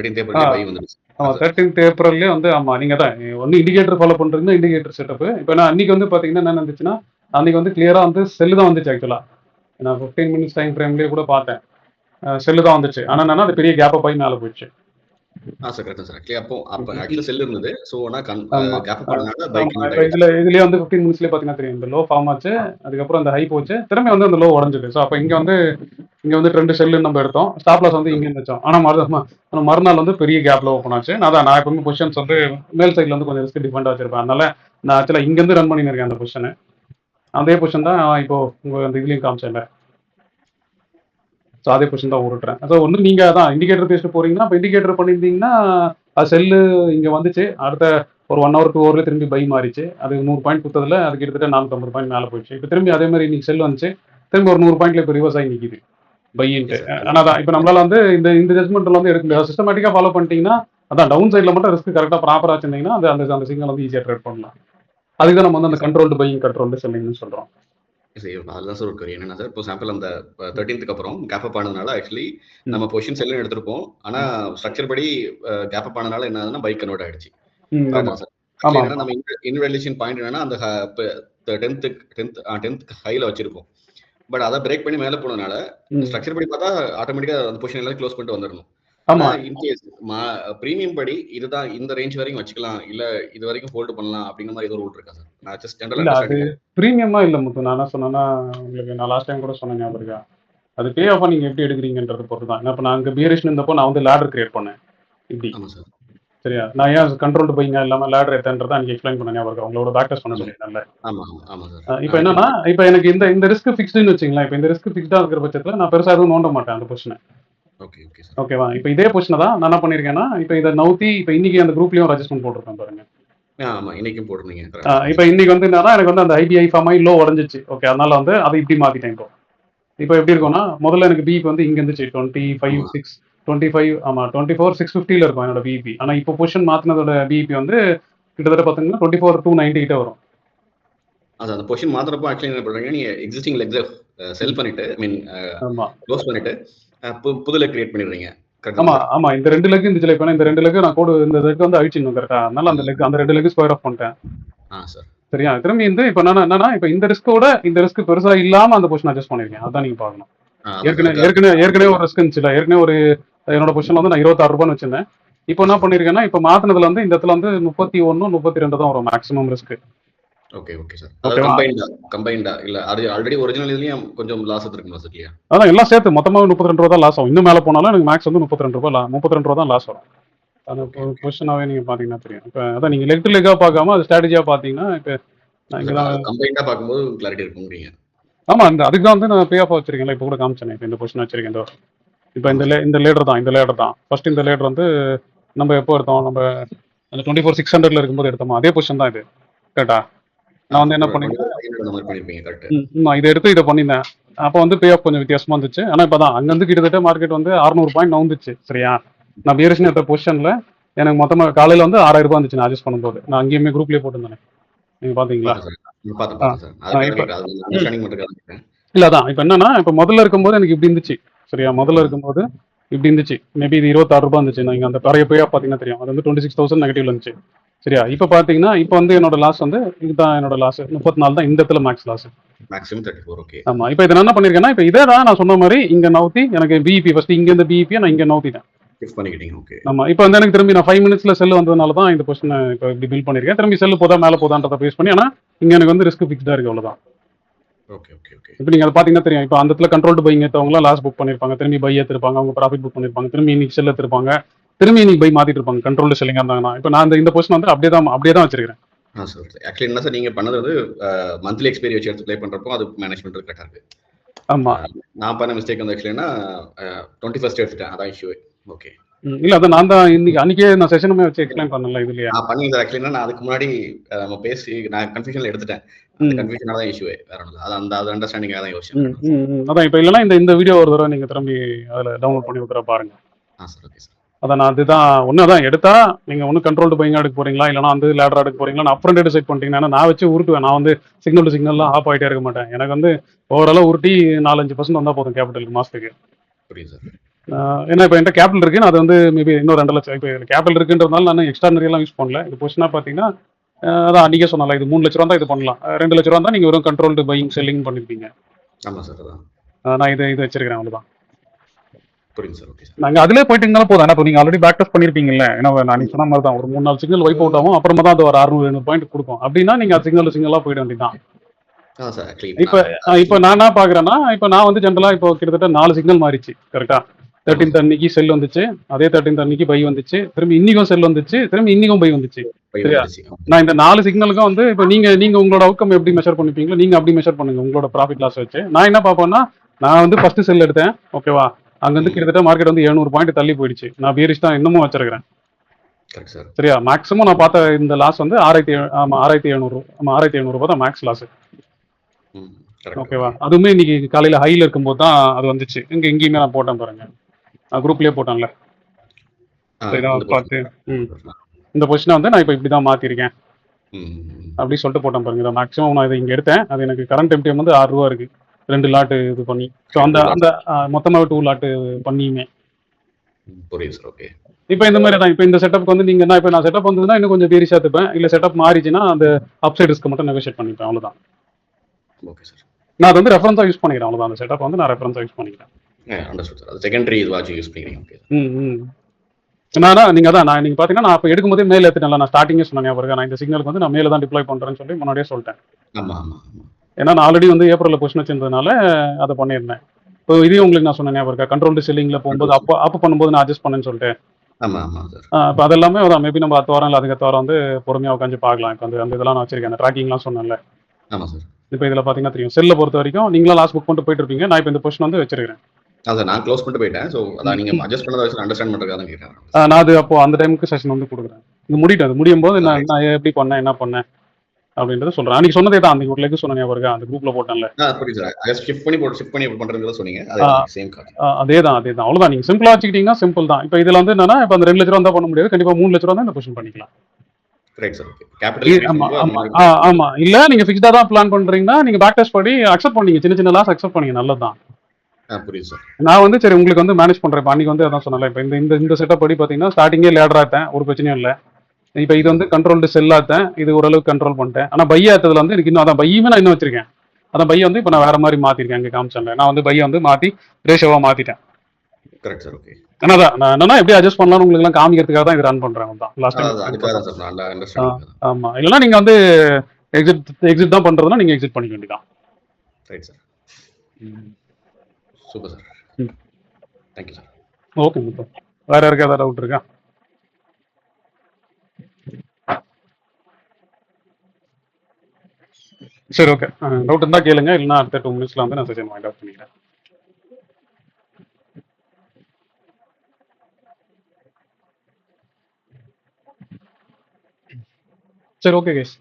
by வந்துடுச்சு. 13th ஏப்ரல்லே வந்து ஆமாம், நீங்கள் தான் ஒன்று இண்டிகேட்டர் ஃபாலோ பண்ணுறீங்கன்னா இண்டிகேட்டர் செட்டப். இப்போ நான் அன்றைக்கி வந்து பார்த்தீங்கன்னா என்ன நடந்துச்சுன்னா, அன்றைக்கி வந்து கிளியராக வந்து செல்லு தான் வந்துச்சு. ஆக்சுவலாக நான் 15 minutes டைம் ஃப்ரேம்லேயே கூட பார்த்தேன், செல்லு தான் வந்துச்சு. ஆனால் என்னன்னா அது பெரிய கேப்பை போய் மேலே போயிடுச்சு. Sir correct sir. ஆக்சுவலி அப்போ ஆக்சுவலி செல் இருந்தது. ஸோ ஆனால் கேப் பண்ணனால பைக் இதுலேயே வந்து 15 minutesலேயே பார்த்தீங்கன்னா தெரியும், இந்த லோ ஃபார்ம் ஆச்சு, அதுக்கப்புறம் அந்த ஹை போச்சு, திரும்பி வந்து அந்த லோ உடஞ்சுது. ஸோ அப்போ இங்கே வந்து 2 செல்லு நம்ம எடுத்தோம், ஸ்டாப் லாஸ் வந்து இங்கே வச்சோம். ஆனால் மறுநாள் வந்து பெரிய கேப்ல ஓப்பன் ஆச்சு. நான் எப்பவுமே பொசிஷன்ஸ் வந்து மேல் சைடில் வந்து கொஞ்சம் ரிஸ்க் டிஃபரெண்டாக வச்சிருப்பேன். அதனால நான் ஆக்சுவலாக இங்கேருந்து ரன் பண்ணியிருக்கேன் அந்த பொசிஷனு. அதே பொசிஷன் தான் இப்போ உங்கள் அந்த இதுலேயும் காமிச்சேன். ஸோ அதே பொசிஷன் தான் உருட்டுறேன். ஸோ ஒன்று நீங்கள் தான் இண்டிகேட்டர் பேசிட்டு போறீங்கன்னா, இப்போ இண்டிகேட்டர் பண்ணியிருந்தீங்கன்னா அது செல்லு இங்கே வந்துச்சு, அடுத்த ஒரு 1 hour 2 hourல திரும்பி பை மாறிச்சு. அது 100 பாயிண்ட் கொடுத்ததுல அது கிட்டத்தட்ட 450 பாயிண்ட் மேலே போயிடுச்சு. இப்போ திரும்பி அதே மாதிரி இன்னைக்கு செல் வந்துச்சு, திரும்பி ஒரு 100 பாயிண்ட்ல இப்போ ரிவர்ஸ் ஆகி நிற்கிது பையின்ட்டு. ஆனால் தான் இப்போ நம்மளால வந்து இந்த ஜட்மெண்ட்ல வந்து எடுக்க முடியாது. சிஸ்டமேட்டிக்காக ஃபாலோ பண்ணிட்டீங்கன்னா, அதான் டவுன் சைடில் மட்டும் ரிஸ்க் கரெக்டாக ப்ராப்பராக வச்சிருந்தீங்கன்னா அந்த சிக்னல் வந்து ஈஸியாக ட்ரேட் பண்ணலாம். அதுக்கு தான் நம்ம வந்து அந்த கண்ட்ரோல்டு பையிங் கண்ட்ரோல்டு செல்லிங்னு சொல்கிறோம். அதுதான் சார் ஒரு என்னன்னா சார், இப்போ சாம்பிள் அந்த 13th அப்புறம் கேப் அப் ஆனதுனால ஆக்சுவலி நம்ம பொசிஷன் செல்லும் எடுத்திருப்போம். ஆனா ஸ்ட்ரக்சர் படி கேப் அப் ஆனதுனால என்ன ஆகுதுன்னா பை கன்வெர்ட் ஆயிடுச்சு. நம்ம இன்வேல்யூஷன் பாயிண்ட் என்னன்னா அந்த 10th ஹைல வச்சிருப்போம். பட் அதை பிரேக் பண்ணி மேல போனதுனால ஸ்ட்ரக்சர் படி பார்த்தா ஆட்டோமேட்டிக்கா அந்த பொசிஷன் எல்லாம் க்ளோஸ் பண்ணிட்டு வந்துடணும். இன்கேஸ் பிரீமியம் படி இதுதான் இந்த ரேஞ்ச் வரைக்கும் வச்சுக்கலாம், இல்ல இது வரைக்கும் ஹோல்டு பண்ணலாம் அப்படிங்கிற மாதிரி ஏதோ ரூல் இருக்கா சார்? நான் ஜஸ்ட் ஜெனரலா பிரீமியமா இல்ல முத்து. நான் என்ன சொன்னேன்னா, உங்களுக்கு நான் லாஸ்ட் டைம் கூட சொன்னேன், ஞாபகம் இருக்கா? அது பே ஆஃபா நீங்க எப்படி எடுக்கிறீங்கன்றது பொறுத்து தான். இப்போ நான் அங்கே பியரிஷன் இருந்தப்போ நான் வந்து லேடர் கிரியேட் பண்ணேன் இப்படி. சரியா? நான் ஏன் கண்ட்ரோல்டு பையிங்க இல்லாம லேடர் எடுத்தேன்றதை அன்னைக்கு எக்ஸ்பிளைன் பண்ண ஞாபகம் இருக்கா? உங்களோட பேக் டெஸ்ட் பண்ண சொல்லியிருந்தேன்ல. இப்போ என்னன்னா, இப்போ எனக்கு இந்த ரிஸ்க் ஃபிக்ஸ்டுன்னு வச்சுங்களேன். இப்போ இந்த ரிஸ்க் ஃபிக்ஸ்டா இருக்கிற பட்சத்தில் நான் பெருசா எதுவும் நோண்ட மாட்டேன் அந்த பொசிஷனை. ஓகேவா? இப்போ இதே பொசிஷனை தான் நான் என்ன பண்ணிருக்கேன்னா, இப்போ இதை நவுத்தி இப்போ இன்னைக்கு அந்த குரூப்லயும் ரெஜிஸ்ட்மெண்ட் போட்டிருக்கேன் பாருங்க. இப்போ இன்னைக்கு வந்து என்னன்னா, எனக்கு வந்து அந்த ஐபிஐ ஃபார்ம் ஆகி லோ உடஞ்சிச்சு. ஓகே, அதனால வந்து அதை இப்படி மாத்திட்டேன். இப்போ எப்படி இருக்கும்னா, முதல்ல எனக்கு பிபி வந்து இங்க இருந்துச்சு 25 ஆமா 24,650 இருக்கும் என்னோட பிபி. ஆனா இப்போ பொசிஷன் மாத்தினதோட பிபி வந்து கிட்டத்தட்ட பாத்தீங்கன்னா 24,290 கிட்ட வரும். அந்த பொசிஷன் மாத்திரப்போ ஆக்சுவலி என்ன பண்றீங்க, நீங்க எக்ஸிஸ்டிங் லெக்ஸை செல் பண்ணிட்டு க்ளோஸ் பண்ணிட்டு புது லெக் கிரியேட் பண்ணிடுறீங்க. ஆமா இந்த 2 லெக் இருந்துச்சுல, இப்போ இந்த 2 லெக் நான் கோடு இந்த லெக் வந்து அழிச்சிடணும் கரெக்டா? அதனால அந்த 2 லெக் ஸ்கொயர் ஆஃப் பண்ணிட்டேன். சரியா? திரும்பி இப்போ என்னன்னா, இப்போ இந்த ரிஸ்க் பெருசா இல்லாம அந்த பொசிஷன் அட்ஜஸ்ட் பண்ணிருக்கேன். அதான் நீங்க பாக்கணும். ஏற்கனவே ஒரு ரிஸ்க் இருந்துச்சுல, ஏற்கனவே ஒரு என்னோட பொசிஷன்ல வந்து நான் 26 ரூபான்னு வச்சிருந்தேன். இப்போ என்ன பண்ணிருக்கேன்னா, இப்போ மாத்தினதுல வந்து இந்த இடத்துல வந்து 31 32 தான் வரும் மேக்ஸிமம் ரிஸ்க். Okay sir. கம்பைன்டா இல்ல அது ஆல்ரெடி ஒரிஜினல் இதுலயும் கொஞ்சம் லாஸ் இருக்குமா சார்? இல்லையா? அதான் எல்லாம் சேர்த்து மொத்தமா 32 ரூபா தான் லாஸ் ஆகும். இன்னும் மேல போனாலும் எனக்கு மேக்ஸ் வந்து 32 ரூபா தான் லாஸ் வரும். அந்த பொசிஷனாவே நீங்க பாத்தீங்கன்னா தெரியும். இப்போ அதான் நீங்க லெக் டு லெக்கா பார்க்காம அது ஸ்ட்ராட்டஜியா பாத்தீங்கன்னா, இப்போ நான் இங்கதான் கம்பைன்டா பாக்கும்போது கிளாரிட்டி இருக்கும்ங்கறீங்க. ஆமா, அதுக்கு தான் வந்து நான் பே ஆஃப் வச்சிருக்கேன்ல. இப்போ கூட காமிச்சேன். இப்போ இந்த பொசிஷன் வச்சிருக்கேன். இப்போ இந்த லேடர் தான் ஃபர்ஸ்ட். இந்த லேடர் வந்து நம்ம எப்போ எடுத்தோம், நம்ம அந்த 24,600ல இருக்கும்போது எடுத்தோமா, அதே பொசிஷன் தான் இது. கரெக்டா? நான் வந்து என்ன பண்ணிருக்கேன், இதை எடுத்து இதை பண்ணியிருந்தேன். அப்போ வந்து பே ஆஃப் கொஞ்சம் வித்தியாசமா இருந்துச்சு. ஆனா இப்பதான் அங்க வந்து கிட்டத்தட்ட மார்க்கெட் வந்து 600 பாயிண்ட் நவுந்துச்சு. சரியா? நான் பியரிஷன் எடுத்த பொசிஷன்ல எனக்கு மொத்தமா காலையில வந்து 6,000 ரூபாய் இருந்துச்சு நான் அட்ஜஸ்ட் பண்ணும்போது. நான் அங்கேயுமே குரூப்லயே போட்டுருந்தேன். நீங்க பாத்தீங்களா? இல்ல அதான் இப்போ என்னன்னா, இப்போ முதல்ல இருக்கும்போது எனக்கு இப்படி இருந்துச்சு. சரியா? முதல்ல இருக்கும்போது இப்படி இருந்துச்சு. மேபி இது 26 ரூபாய் இருந்துச்சு. நீங்க அந்த பழைய பே ஆஃப் பாத்தீங்கன்னா தெரியும், அது வந்து 26,000 நெகட்டிவ்ல இருந்துச்சு. சரியா? இப்போ பாத்தீங்கன்னா இப்போ வந்து என்னோட லாஸ் வந்து இதுதான். என்னோட லாஸ் 34 தான். இந்த இடத்துல மேக்ஸ் லாஸ் மேக்ஸிமம் 34. ஓகே. ஆமா, இப்போ இதை என்ன பண்ணிருக்கேன்னா, இப்போ இதே தான் நான் சொன்ன மாதிரி இங்க நவுத்தி எனக்கு பிஇபி ஃபர்ஸ்ட் இங்க இந்த பிஇபி நான் இங்க நவுத்திட்டேன். ஆமா, இப்போ வந்து எனக்கு திரும்பி நான் 5 minutesல செல் வந்ததுனால தான் இந்த பொசிஷனை இப்போ இப்படி பில்ட் பண்ணிருக்கேன். திரும்பி செல் போதா மேல போதான்றதை பேஸ் பண்ணி. ஆனா இங்க எனக்கு வந்து ரிஸ்க் ஃபிக்ஸ்டா இருக்கு, அவ்வளவுதான். இப்போ நீங்க அதை பாத்தீங்கன்னா தெரியும். இப்போ அந்த இடத்துல கண்ட்ரோல்டு பையிங் எடுத்தவங்க லாஸ் புக் பண்ணிருப்பாங்க, திரும்பி பை எடுத்திருப்பாங்க, அவங்க ப்ராஃபிட் புக் பண்ணிருப்பாங்க, திரும்பி இன்னைக்கு செல் எடுத்திருப்பாங்க, திரும்பி நீ பை மாத்திட்டு இருப்பாங்க கண்ட்ரோல் செல்லிங்கா இருந்தாங்கன்னா. இப்போ நான் இந்த பொசிஷன் வந்து அப்படியே தான் வச்சிருக்கேன். சார் ஆக்சுவலி என்ன சார் நீங்க பண்ணது வந்து மந்த்லி எக்ஸ்பைரி வச்சு எடுத்து ப்ளே பண்றப்போ அது மேனேஜ்மெண்ட் கரெக்டா இருக்கு. ஆமா நான் பண்ண மிஸ்டேக் வந்து ஆக்சுவலினா 21st எடுத்துட்டேன், அதான் இஷ்யூ. ஓகே இல்ல அதான் நான் தான் இன்னைக்கு அன்னைக்கே நான் செஷனுமே வச்சு எக்ஸ்பிளைன் பண்ணல இதுலயே. நான் பண்ணி சார் ஆக்சுவலினா நான் அதுக்கு முன்னாடி நம்ம பேசி நான் கன்ஃபியூஷன்ல எடுத்துட்டேன். அந்த கன்ஃபியூஷனால தான் இஷ்யூ வேற ஒண்ணும். அது அண்டர்ஸ்டாண்டிங்காக தான் யோசிச்சேன். அதான் இப்போ இல்லைன்னா இந்த வீடியோ ஒரு தடவை நீங்க திரும்பி அதில் டவுன்லோட் பண்ணி ஒரு தடவை பாருங்க. Sir okay sir. அதான் நான் அதுதான் ஒன்று அதான் எடுத்தா நீங்க ஒன்றும் கண்ட்ரோல் பையங்க எடுக்க போறீங்களா இல்லைனா வந்து லேடரா எடுக்க போறீங்களா அப்ரண்ட் டிசைட் பண்ணிட்டீங்கன்னா நான் வச்சு உருட்டுவேன். நான் வந்து சிக்னல் டு சிக்னல்லாம் ஆஃப் ஆகிட்டே இருக்க மாட்டேன். எனக்கு வந்து ஓவராலாக உருட்டி 4-5% வந்தால் போதும் கேபிட்டலுக்கு மாசத்துக்கு. புரியுது சார். ஏன்னா இப்போ என்கிட்ட கேபிட்டல் இருக்கு, நான் அது வந்து மேபி இன்னும் 2 லட்சம் இப்போ கேபிட்டல் இருக்குன்றதுனால நான் எக்ஸ்ட்ரானரி எல்லாம் யூஸ் பண்ணல. இது பொசிஷனாக பார்த்தீங்கன்னா அதான் அன்றைக்கே சொன்னால இது 3 லட்ச ரூபா தான் இது பண்ணலாம். 2 லட்ச ரூபா தான் நீங்கள் வெறும் கண்ட்ரோல்டு பையிங் செல்லிங் பண்ணிருப்பீங்க. ஆமாம் சார். அதான் நான் இது வச்சிருக்கிறேன் அவ்வளோதான். புரியுது சார். Okay sir. நாங்கள் அதிலே போயிட்டீங்கன்னா போதும். இப்போ நீங்கள் ஆல்ரெடி பேக் டெஸ்ட் பண்ணியிருப்பீங்கல்ல. ஏன்னா நான் நீ சொன்ன மாதிரி தான் ஒரு 3-4 சிக்னல் வைப் அவுட் ஆகும், அப்புறமா தான் அது ஒரு 600-700 பாயிண்ட் கொடுக்கும். அப்படின்னா நீங்கள் சிக்னலாக போயிட வேண்டியதான். இப்போ நான் என்ன பார்க்குறேன்னா இப்போ நான் வந்து ஜென்ரலாக இப்போ கிட்டத்தட்ட 4 சிக்னல் மாறிச்சு கரெக்டாக. 13th அன்னைக்கு செல் வந்துச்சு, அதே 13th அன்னைக்கு பை வந்துச்சு, திரும்பி இன்னைக்கும் செல் வந்துச்சு, திரும்பி இன்னைக்கும் பை வந்துச்சு. சரியா? நான் இந்த 4 சிக்னலுக்கும் வந்து இப்போ நீங்க உங்களோட அவுட்கம் எப்படி மெஷர் பண்ணிப்பீங்களோ நீங்க அப்படி மெஷர் பண்ணுங்க உங்களோட ப்ராஃபிட் லாஸ் வச்சு. நான் என்ன பார்ப்பேன்னா நான் வந்து ஃபர்ஸ்ட் செல் எடுத்தேன், ஓகேவா? அங்க வந்து கிட்டத்தட்ட மார்க்கெட் வந்து 700 பாயிண்ட் தள்ளி போயிடுச்சு. நான் பியரிஷ் தான் இன்னமும் வச்சிருக்கிறேன். சரியா? மேக்ஸிமம் நான் பார்த்த இந்த லாஸ் வந்து 6700 ரூபாய் தான் மேக்ஸ் லாஸ். ஓகேவா? அதுவுமே இன்னைக்கு காலையில ஹைல இருக்கும்போது தான் அது வந்துச்சு. எங்கேயுமே நான் போட்டேன் பாருங்க, குரூப்லயே போட்டேன்ல. பார்த்து இந்த பொசிஷனை வந்து நான் இப்போ இப்படிதான் மாத்திருக்கேன் அப்படி சொல்லிட்டு போட்டேன் பாருங்க. மேக்ஸிமம் நான் இதை இங்க எடுத்தேன். அது எனக்கு கரண்ட் எம்டிஎம் வந்து 6 ரூபா இருக்கு 2 லாட் இது பண்ணி. ஸோ அந்த மொத்தமாக 2 லாட் பண்ணியுமே. இப்போ இந்த மாதிரி தான் இப்போ இந்த செட்டப்க்கு வந்து நீங்க என்ன இப்போ நான் செட்டப் வந்ததுன்னா இன்னும் கொஞ்சம் பேரி சேர்த்துப்பேன். இல்லை செட்டப் மாறிச்சுன்னா அந்த அப்சைட் ரிஸ்க் மட்டும் நெகோஷியேட் பண்ணிப்பேன். அவ்வளோதான். Okay sir. நான் அது வந்து ரெஃபரன்ஸா யூஸ் பண்ணிக்கிறேன். அவ்வளோதான். அந்த செட்டப் வந்து நான் ரெஃபரன்ஸா யூஸ் பண்ணிக்கிறேன். செகண்டரி இதுவாச்சு யூஸ் பண்ணிக்கிறீங்க. நீங்க அதான் நீங்க பாத்தீங்கன்னா நான் இப்போ எடுக்கும்போதே மேல ஏத்துட்டேன்ல. நான் ஸ்டார்டிங்கே சொன்னேன் பாருங்க, நான் இந்த சிக்னலுக்கு வந்து நான் மேல தான் டிப்ளாய் பண்றேன்னு சொல்லி முன்னாடியே சொல்லிட்டேன். ஏன்னா நான் ஆல்ரெடி வந்து ஏப்ரல்ல பொசிஷன் வச்சிருந்ததுனால அதை பண்ணியிருந்தேன். இப்போ இதையும் உங்களுக்கு நான் சொன்னேன் பாருங்க, கண்ட்ரோல் செல்லிங்ல போகும்போது அப்போ பண்ணும்போது நான் அட்ஜஸ்ட் பண்ணேன்னு சொல்லிட்டு. இப்போ அதெல்லாமே மேபி நம்ம 10 வாரம் இல்லை அதுக்கு 10 வாரம் வந்து பொறுமையா உட்காந்து பார்க்கலாம். இப்போ அந்த இதெல்லாம் நான் வச்சிருக்கேன், அந்த ட்ராக்கிங்லாம் சொன்னேன்ல. இப்போ இதுல பாத்தீங்கன்னா தெரியும், செல்ல பொறுத்த வரைக்கும் நீங்களா லாஸ் புக் பண்ணிட்டு போயிட்டு இருப்பீங்க. நான் இப்போ இந்த பொசிஷன் வந்து வச்சிருக்கேன். நான் க்ளோஸ் பண்ணிட்டு போயிட்டேன். சோ அத நீங்க அட்ஜஸ்ட் பண்ணத வச்சு அண்டர்ஸ்டாண்ட் பண்றதுக்காக தான் கேக்குறேன். நான் அது அப்போ அந்த டைமுக்கு செஷன் வந்து கொடுக்குறேன். இது முடியும் போது நான் எப்படி பண்ணேன் என்ன பண்ணேன் அப்படின்றத சொல்றேன். அன்னைக்கு சொன்னதே தான், அன்னைக்கு ஒரு லெக் சொன்னேன் பாருங்க, அந்த குரூப்ல போட்டேன்ல. புரியுது சார். அதை ஷிஃப்ட் பண்ணி பண்றதுல சொன்னீங்க. அதேதான் அவ்வளவுதான். நீங்க சிம்பிளா வச்சுக்கிட்டீங்கன்னா சிம்பிள் தான். இப்போ இதுல வந்து என்னன்னா இப்போ அந்த 2 லட்ச ரூபா தான் பண்ண முடியாது, கண்டிப்பா 3 லட்ச ரூபா தான் இந்த பொசிஷன் பண்ணிக்கலாம். ஆமா இல்ல நீங்க ஃபிக்ஸ்டா தான் பிளான் பண்றீங்கன்னா நீங்க பேக் டெஸ்ட் படி அக்செப்ட் பண்ணீங்க, சின்ன லாஸ் அக்செப்ட் பண்ணீங்க, நல்லதுதான். நான் வந்து சரி உங்களுக்கு வந்து மேனேஜ் பண்றேன். இப்போ அன்னைக்கு வந்து அதான் சொன்னல, இப்போ இந்த செட்டப் படி பாத்தீங்கன்னா ஸ்டார்டிங்கே லேடரா ஆத்தேன், ஒரு பிரச்சனையும் இல்லை. இப்போ இது வந்து கண்ட்ரோல்டு செல் ஆத்தேன், இது ஓரளவுக்கு கண்ட்ரோல் பண்ணிட்டேன். ஆனா பை ஆத்ததுல வந்து எனக்கு இன்னும் அதான் பையுமே நான் இன்னும் வச்சிருக்கேன். அதான் பை வந்து இப்போ நான் வேற மாதிரி மாத்திருக்கேன். அங்கே காமிச்சேன்ல, நான் வந்து பையை வந்து மாத்தி ரேஷியோவா மாத்திட்டேன். நான் என்னன்னா எப்படி அட்ஜஸ்ட் பண்ணலாம்னு உங்களுக்கு எல்லாம் காமிக்கிறதுக்காக தான் இது ரன் பண்றேன். ஆமா, இல்லைன்னா நீங்க வந்து எக்ஸிட் தான் பண்றதுன்னா நீங்க எக்ஸிட் பண்ணிக்க வேண்டியதான். Super sir. Thank you sir. Okay, வேற யாருக்கு ஏதாவது டவுட் இருக்கா? சரி, ஓகே. டவுட் இருந்தா கேளுங்க, இல்லைன்னா அடுத்த 2 மினிட்ஸ்ல வந்து நான் செஷன் வைண்ட் அப் பண்ணிக்கிறேன். சரி, ஓகே கைஸ்,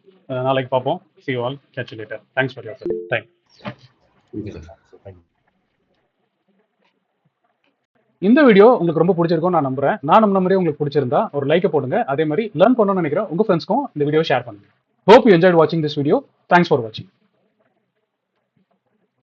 நாளைக்கு பார்ப்போம். See you all, catch you later. Thanks for your time. இந்த வீடியோ உங்களுக்கு ரொம்ப பிடிச்சிருக்கும் நான் நம்புறேன். நான் நம்ம மாதிரியே உங்களுக்கு பிடிச்சிருந்தா ஒரு லைக்கை போடுங்க. அதே மாதிரி லேர்ன் பண்ணணும்னு நினைக்கிற உங்க ஃப்ரெண்ட்ஸ்க்கும் இந்த வீடியோ ஷேர் பண்ணுங்க. Hope you enjoyed watching this video. Thanks for watching.